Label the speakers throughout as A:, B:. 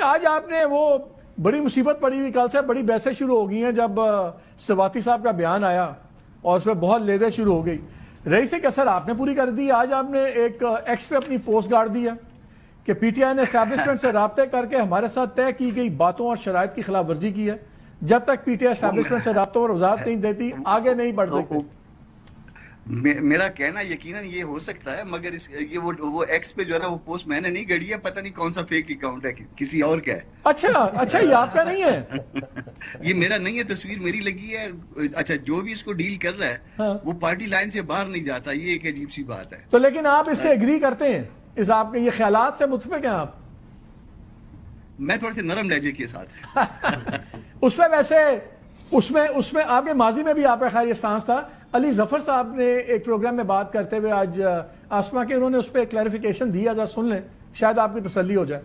A: آج آپ نے وہ بڑی مصیبت پڑی ہوئی، کل سے بڑی بحثیں شروع ہو گئی ہیں جب سواتی صاحب کا بیان آیا اور اس میں بہت لیدیں شروع ہو گئی. رئیس کے اثر آپ نے پوری کر دی. آج آپ نے ایک ایکس پہ اپنی پوسٹ گاڑ دی ہے کہ پی ٹی آئی نے اسٹیبلشمنٹ سے رابطے کر کے ہمارے ساتھ طے کی گئی باتوں اور شرائط کی خلاف ورزی کی ہے. جب تک پی ٹی آئی اسٹیبلشمنٹ سے رابطوں اور وضاحت نہیں دیتی آگے نہیں بڑھ سکتے.
B: میرا کہنا یقیناً یہ ہو سکتا ہے، مگر یہ وہ ایکس پہ جو ہے نا وہ پوسٹ میں نے نہیں گڑی ہے، پتہ نہیں کون سا فیک اکاؤنٹ ہے، کسی اور کا ہے.
A: اچھا یہ آپ کا نہیں ہے؟
B: یہ میرا نہیں ہے، تصویر میری لگی ہے. اچھا جو بھی اس کو ڈیل کر رہا ہے وہ پارٹی لائن سے باہر نہیں جاتا، یہ ایک عجیب سی بات ہے.
A: تو لیکن آپ اس سے ایگری کرتے ہیں، اس آپ کے یہ خیالات سے متفق ہیں آپ؟
B: میں تھوڑے سے نرم لہجے کے ساتھ
A: اس پہ ویسے اس میں آپ کے ماضی میں بھی آپ کا خیر یہ سانس تھا. علی ظفر صاحب نے ایک پروگرام میں بات کرتے ہوئے آج آسما کے انہوں نے اس پہ کلیریفیکیشن دیا، ذرا سن لیں شاید آپ کی تسلی ہو جائے.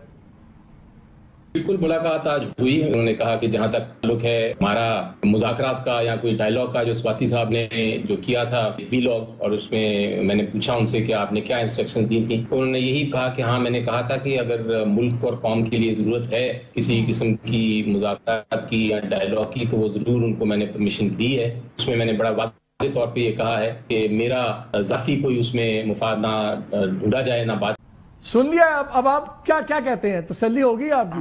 C: بالکل ملاقات آج ہوئی. انہوں نے کہا کہ جہاں تک تعلق ہے ہمارا مذاکرات کا یا کوئی ڈائلاگ کا جو سواتی صاحب نے جو کیا تھا وی لاگ، اور اس میں نے پوچھا ان سے کہ آپ نے کیا انسٹرکشن دی تھیں، انہوں نے یہی کہا کہ ہاں میں نے کہا تھا کہ اگر ملک اور قوم کے لیے ضرورت ہے کسی قسم کی مذاکرات کی یا ڈائلاگ کی تو وہ ضرور ان کو میں نے پرمیشن دی ہے. اس میں میں نے بڑا واضح طور پہ یہ کہا ہے کہ میرا ذاتی کوئی اس میں مفاد نہ ڈھونڈا جائے نہ بات.
A: سن لیا. اب آپ کیا کہتے ہیں؟ تسلی ہوگی آپ کی؟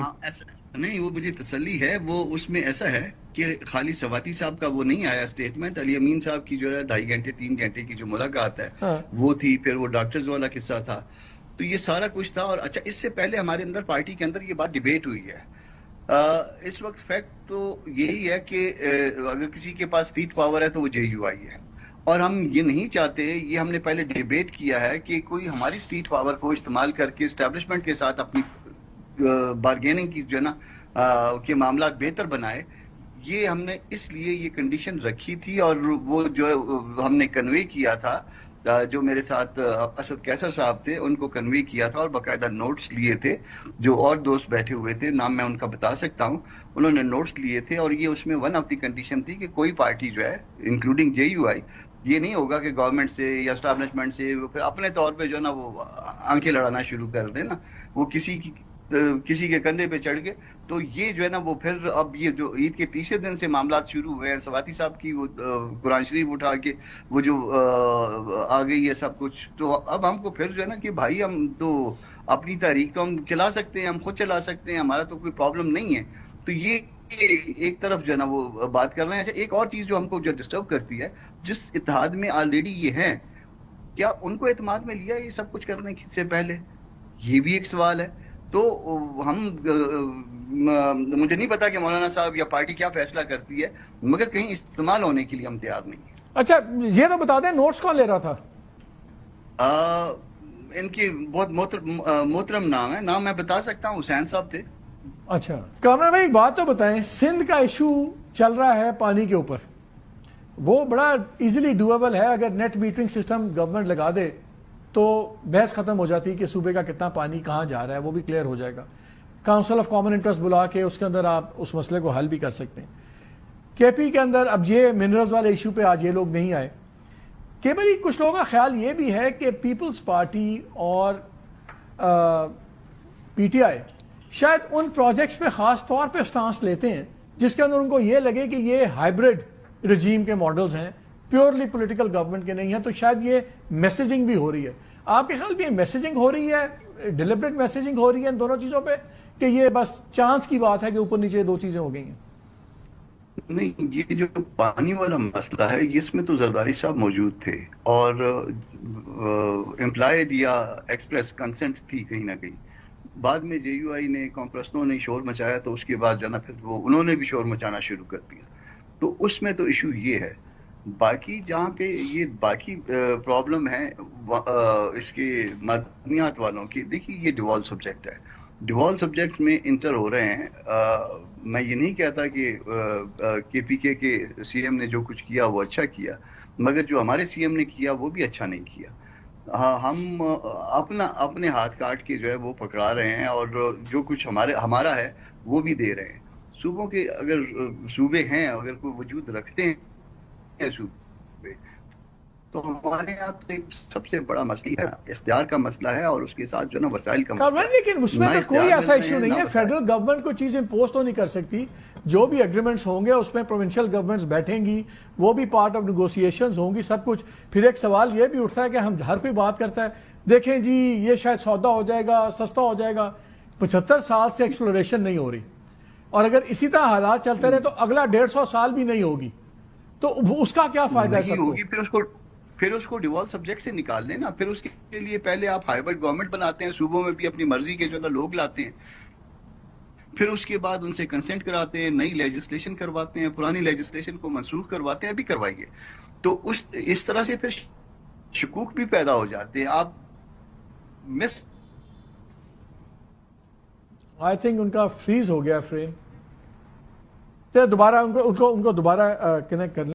B: نہیں، وہ مجھے تسلی ہے. وہ اس میں ایسا ہے کہ خالی سواتی صاحب کا وہ نہیں آیا اسٹیٹمنٹ، علی امین صاحب کی جو ہے 2.5 گھنٹے 3 گھنٹے کی جو ملاقات ہے وہ تھی، پھر وہ ڈاکٹرز والا قصہ تھا، تو یہ سارا کچھ تھا. اور اچھا اس سے پہلے ہمارے اندر پارٹی کے اندر یہ بات ڈیبیٹ ہوئی ہے. اس وقت فیکٹ تو یہی ہے کہ اگر کسی کے پاس اسٹیٹ پاور ہے تو وہ جے یو آئی ہے، اور ہم یہ نہیں چاہتے. یہ ہم نے پہلے ڈیبیٹ کیا ہے کہ کوئی ہماری اسٹیٹ پاور کو استعمال کر کے اسٹیبلشمنٹ کے ساتھ اپنی بارگیننگ کی جو ہے نا کے معاملات بہتر بنائے. یہ ہم نے اس لیے یہ کنڈیشن رکھی تھی، اور وہ جو ہم نے کنوے کیا تھا، جو میرے ساتھ اسد کیسر صاحب تھے ان کو کنوے کیا تھا، اور باقاعدہ نوٹس لیے تھے. جو اور دوست بیٹھے ہوئے تھے، نام میں ان کا بتا سکتا ہوں، انہوں نے نوٹس لیے تھے. اور یہ اس میں ون آف دی کنڈیشن تھی کہ کوئی پارٹی جو ہے انکلوڈنگ جے یو آئی، یہ نہیں ہوگا کہ گورنمنٹ سے یا اسٹیبلشمنٹ سے پھر اپنے طور پہ جو ہے نا وہ آنکھیں لڑانا شروع کر دے نا، وہ کسی کے کندھے پہ چڑھ گئے. تو یہ جو ہے نا وہ پھر اب یہ جو عید کے تیسرے دن سے معاملات شروع ہوئے ہیں، سواتی صاحب کی وہ قرآن شریف اٹھا کے وہ جو آ گئی ہے سب کچھ، تو اب ہم کو پھر جو ہے نا کہ بھائی ہم تو اپنی تحریک تو ہم چلا سکتے ہیں، ہم خود چلا سکتے ہیں، ہمارا تو کوئی پرابلم نہیں ہے. تو یہ ایک طرف جو ہے نا وہ بات کر رہے ہیں. ایک اور چیز جو ہم کو جو ڈسٹرب کرتی ہے، جس اتحاد میں آلریڈی یہ ہیں، کیا ان کو اعتماد میں لیا یہ سب کچھ کرنے سے پہلے؟ یہ بھی ایک سوال ہے. تو ہم مجھے نہیں پتا کہ مولانا صاحب یا پارٹی کیا فیصلہ کرتی ہے، مگر کہیں استعمال ہونے کے لیے ہم تیار نہیں ہیں.
A: اچھا یہ تو بتا دیں نوٹس کون لے رہا تھا؟
B: ان کے بہت محترم نام ہے، نام میں بتا سکتا ہوں، حسین صاحب تھے.
A: اچھا کامران بھائی ایک بات تو بتائیں، سندھ کا ایشو چل رہا ہے پانی کے اوپر، وہ بڑا ایزیلی ڈویبل ہے. اگر نیٹ میٹرنگ سسٹم گورنمنٹ لگا دے تو بحث ختم ہو جاتی ہے کہ صوبے کا کتنا پانی کہاں جا رہا ہے، وہ بھی کلیئر ہو جائے گا. کاؤنسل آف کامن انٹرسٹ بلا کے اس کے اندر آپ اس مسئلے کو حل بھی کر سکتے ہیں. کے پی کے اندر اب یہ منرلز والے ایشو پہ آج یہ لوگ نہیں آئے. کہ بھائی کچھ لوگوں کا خیال یہ بھی ہے کہ پیپلز پارٹی اور پی ٹی آئی شاید ان پروجیکٹس پہ خاص طور پہ سٹانس لیتے ہیں جس کے اندر ان کو یہ لگے کہ یہ ہائبرڈ رجیم کے ماڈلز ہیں، پیورلی پولیٹیکل گورنمنٹ کے نہیں ہیں. تو شاید یہ میسیجنگ بھی ہو رہی ہے. آپ کے خیال میں یہ میسیجنگ ہو رہی ہے، ڈیلیبریٹ میسیجنگ ہو رہی ہے ان دونوں چیزوں پہ، کہ یہ بس چانس کی بات ہے کہ اوپر نیچے دو چیزیں ہو گئی ہیں؟
B: نہیں، یہ جو پانی والا مسئلہ ہے اس میں تو زرداری صاحب موجود تھے، اور امپلائڈ یا ایکسپریس کنسنٹ تھی کہیں نہ کہیں. بعد میں جے یو آئی نے، کامپرسنوں نے شور مچایا، تو اس کے بعد جو ہے نا پھر وہ انہوں نے بھی شور مچانا شروع کر دیا. تو اس میں تو ایشو یہ ہے. باقی جہاں پہ یہ باقی پرابلم ہے اس کے مدنیات والوں کی، دیکھیے یہ ڈیوالو سبجیکٹ ہے. ڈیوالو سبجیکٹ میں انٹر ہو رہے ہیں. میں یہ نہیں کہتا کہ پی کے سی ایم نے جو کچھ کیا وہ اچھا کیا، مگر جو ہمارے سی ایم نے کیا وہ بھی اچھا نہیں کیا. ہم اپنے ہاتھ کاٹ کے جو ہے وہ پکڑا رہے ہیں، اور جو کچھ ہمارا ہے وہ بھی دے رہے ہیں. صوبوں کے اگر صوبے ہیں، اگر کوئی وجود رکھتے ہیں صوبے، تو ہمارے یہاں تو ایک سب سے بڑا مسئلہ ہے اختیار کا مسئلہ ہے، اور اس کے ساتھ جو نا وسائل کا مسئلہ ہے.
A: لیکن اس میں تو کوئی ایسا ایشو نہیں ہے. فیڈرل گورنمنٹ کو چیز امپوز تو نہیں کر سکتی. جو بھی ایگریمنٹس ہوں گے اس میں پروونشل گورنمنٹس بیٹھیں گی، وہ بھی پارٹ آف نیگوسیشنز ہوں گی، سب کچھ. پھر ایک سوال یہ بھی اٹھتا ہے کہ ہم ہر کوئی بات کرتا ہے دیکھیں جی یہ شاید سودا ہو جائے گا، سستا ہو جائے گا. 75 سال سے ایکسپلوریشن نہیں ہو رہی، اور اگر اسی طرح حالات چلتے رہے تو اگلا 150 سال بھی نہیں ہوگی. تو اس کا کیا فائدہ ہے؟
B: نہیں ہوگی. پھر اس کو ڈیوالو سبجیکٹ سے نکال لیں نا. پھر اس کے لیے پہلے آپ ہائیبرڈ گورنمنٹ بناتے ہیں، صوبوں میں بھی اپنی مرضی کے جو نا لوگ لاتے ہیں، پھر اس کے بعد ان سے کنسنٹ کراتے ہیں، نئی لیجسلیشن کرواتے ہیں، پرانی لیجسلیشن کو منسوخ کرواتے ہیں. ابھی کروائیے. تو اس طرح سے پھر شکوک بھی پیدا ہو جاتے ہیں. آپ مس
A: آئی تھنک ان کا فریز ہو گیا فریم. دوبارہ ان کو دوبارہ کنیکٹ کر لیں.